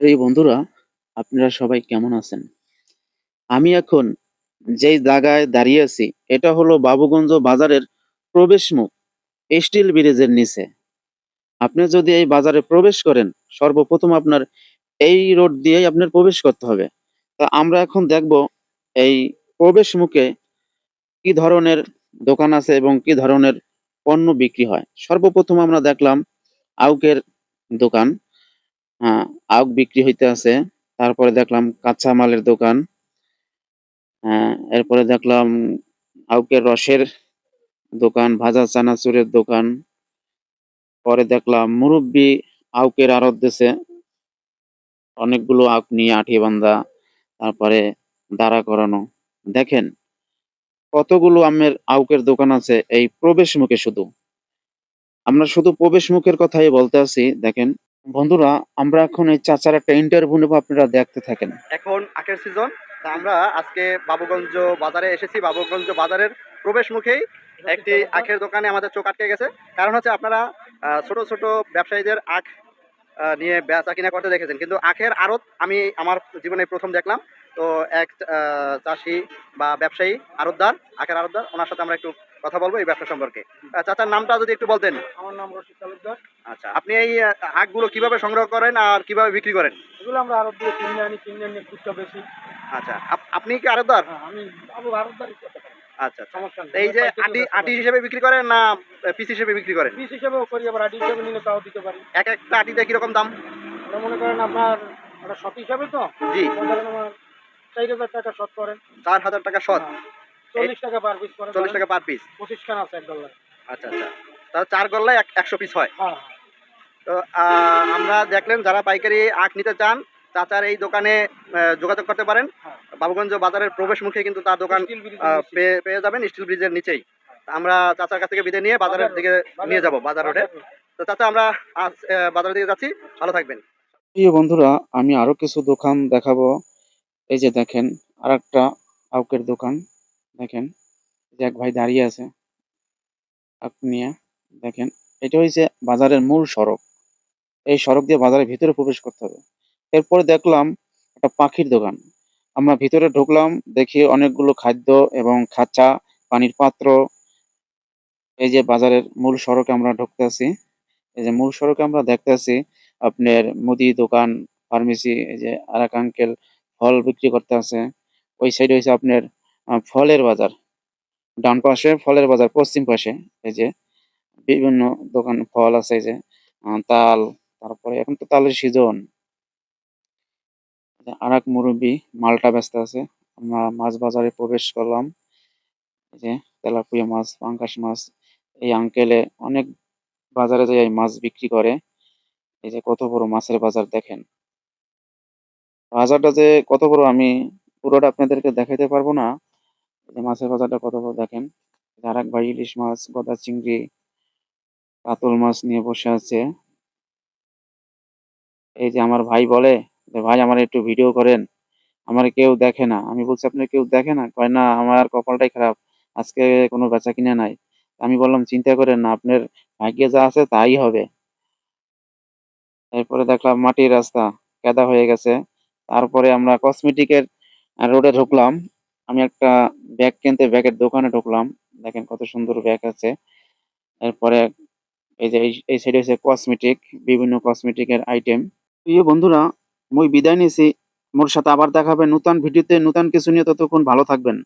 এই বন্ধুরা, আপনারা সবাই কেমন আছেন? আমি এখন যেই জায়গায় দাঁড়িয়ে আছি, এটা হলো বাবুগঞ্জ বাজারের প্রবেশ মুখ, স্টিল ব্রিজের নিচে। আপনি যদি এই বাজারে প্রবেশ করেন, সর্বপ্রথম আপনার এই রোড দিয়েই আপনার প্রবেশ করতে হবে। তো আমরা এখন দেখব এই প্রবেশ মুখে কি ধরনের দোকান আছে এবং কি ধরনের পণ্য বিক্রি হয়। সর্বপ্রথম আমরা দেখলাম আউকের দোকান। আউক বিক্রি হইতে আছে। তারপরে দেখলাম কাঁচামালের দোকান। এরপরে দেখলাম আউকের রসের দোকান, ভাজা চানাচুরের দোকান। পরে দেখলাম মুরুব্বি আউকের আড়ত দিছে। অনেকগুলো আউক নিয়ে আঁটি বান্ধা, তারপরে দাঁড়া করানো। দেখেন কতগুলো আমের আউকের দোকান আছে এই প্রবেশ মুখে শুধু। আমরা শুধু প্রবেশ মুখের কথাই বলতে আছি। দেখেন বন্ধুরা, আমরা এখন এই চাচার একটা ইন্টারভিউ নেবো, আপনারা দেখতে থাকেন। এখন আখের সিজন। তা আমরা আজকে বাবুগঞ্জ বাজারে এসেছি। বাবুগঞ্জ বাজারের প্রবেশ মুখেই একটি আখের দোকানে আমাদের চোখ আটকে গেছে। কারণ হচ্ছে আপনারা ছোট ছোট ব্যবসায়ীদের আখ নিয়ে বেচা কিনা করতে দেখেছেন, কিন্তু আখের আড়ত আমি আমার জীবনে প্রথম দেখলাম। তো এক চাষি বা ব্যবসায়ী আড়তদার, আখের আড়তদার, ওনার সাথে আমরা একটু কথা বলবো এই ব্যবসা সম্পর্কে। চাচার নামটা যদি একটু বলতেন। আমার নাম রশিদ তালুকদার। আচ্ছা, আপনি এই আখগুলো কিভাবে সংগ্রহ করেন আর কিভাবে বিক্রি করেন? এগুলো আমরা আরব দিয়ে কিনে আনি খুচরা বেশি। আচ্ছা, আপনি কি আড়তদার? হ্যাঁ, আমি আরবদারি করতে পারি। আচ্ছা, আচ্ছা। সমস্যা নেই। এই যে পাইকারিও আটি বেচতে আটি পারি। হিসেবে বিক্রি করেন না পিস হিসেবে বিক্রি করেন? পিস হিসেবেও করি, আবার আটি হিসেবে নিলে তাও দিতে পারি। এক একটা আটিতে কিরকম দাম? ওটা মনে করেন আপনার একটা শত হিসাবে তো। জি। ধরেন আমার 4,000 টাকা শত করেন। 4,000 টাকা শত। হ্যাঁ, 40 টাকা পার পিস করেন। 40 টাকা পার পিস। 25 খান আছে $1। আচ্ছা, আচ্ছা। তাহলে 4 গল্লায় 100 পিস হয়। হ্যাঁ, তো আমরা দেখলেন যারা পাইকারি আখ নিতে চান, চাচার এই দোকানে যোগাযোগ করতে পারেন। হ্যাঁ। বাবুগঞ্জ বাজারের প্রবেশ মুখে কিন্তু তার দোকান স্টিল ব্রিজের নিচে। পেয়ে যাবেন স্টিল ব্রিজের নিচেই। তা আমরা চাচার কাছ থেকে বিদায় নিয়ে বাজারের দিকে নিয়ে যাব, বাজার রোডে। তো চাচা, আমরা আজ বাজারের দিকে যাচ্ছি। ভালো থাকবেন। প্রিয় বন্ধুরা, আমি আরো কিছু দোকান দেখাবো। এই যে দেখেন, আরেকটা আউকের দোকান। দেখেন, এই যে এক ভাই দাঁড়িয়ে আছে আউক নিয়ে। দেখেন, এটা হইছে বাজারের মূল সড়ক। এই সড়ক দিয়ে বাজারের ভিতরে প্রবেশ করতে হবে। এরপরে দেখলাম একটা পাখির দোকান। আমরা ভিতরে ঢুকলাম, দেখি অনেকগুলো খাদ্য এবং খাঁচা, পানির পাত্র। এই যে বাজারের মূল সড়কে আমরা ঢুকতেছি। এই যে মূল সড়কে আমরা দেখতেছি আপনার মুদি দোকান, ফার্মেসি। এই যে আরেক আঙ্কেল ফল বিক্রি করতে আছে। ওই সাইডে হইছে আপনার ফলের বাজার। ডান পাশে ফলের বাজার, পশ্চিম পাশে এই যে বিভিন্ন দোকান ফল আছে। এই যে তাল, তারপরে এখন তো তালের সিজন। আরেক মুরব্বি মালটা ব্যস্ত আছে। আমরা মাছ বাজারে প্রবেশ করলাম। এই যে তেলাপিয়া মাছ, পাঙ্গাস মাছ। এই আঙ্কেলে অনেক বাজারে যাই মাছ বিক্রি করে। এই যে কত বড় মাছের বাজার দেখেন। বাজারটা যে কত বড় আমি পুরোটা আপনাদেরকে দেখাইতে পারবো না। এই যে মাছের বাজারটা কত বড় দেখেন। আরেক ভাই ইলিশ মাছ, গদা চিংড়ি, কাতল মাছ নিয়ে বসে আছে। এই যে আমার ভাই বলে যে, "ভাই আমার একটু ভিডিও করেন। আমার কেউ দেখে না।" আমি বলছি, "আপনার কেউ দেখে না?" কয়, "না, আমার কপালটাই খারাপ। আজকে কোনো বেচাকেনা নাই।" আমি বললাম, "চিন্তা করেন না, আপনার ভাগ্যে যা আছে তাই হবে।" এরপরে দেখলাম মাটির রাস্তা, কাদা হয়ে গেছে। তারপরে আমরা কসমেটিকের রোডে ঢুকলাম। আমি একটা ব্যাগ কিনতে ব্যাগের দোকানে ঢুকলাম। দেখেন কত সুন্দর ব্যাগ আছে। এরপরে এই যে এই সাইডে হচ্ছে কসমেটিক, বিভিন্ন কসমেটিকের আইটেম। প্রিয় বন্ধুরা, মুই বিদায় নিছি। মোর সাথে আবার দেখা হবে নতুন ভিডিওতে নতুন কিছু নিয়ে। ততক্ষণ ভালো থাকবেন।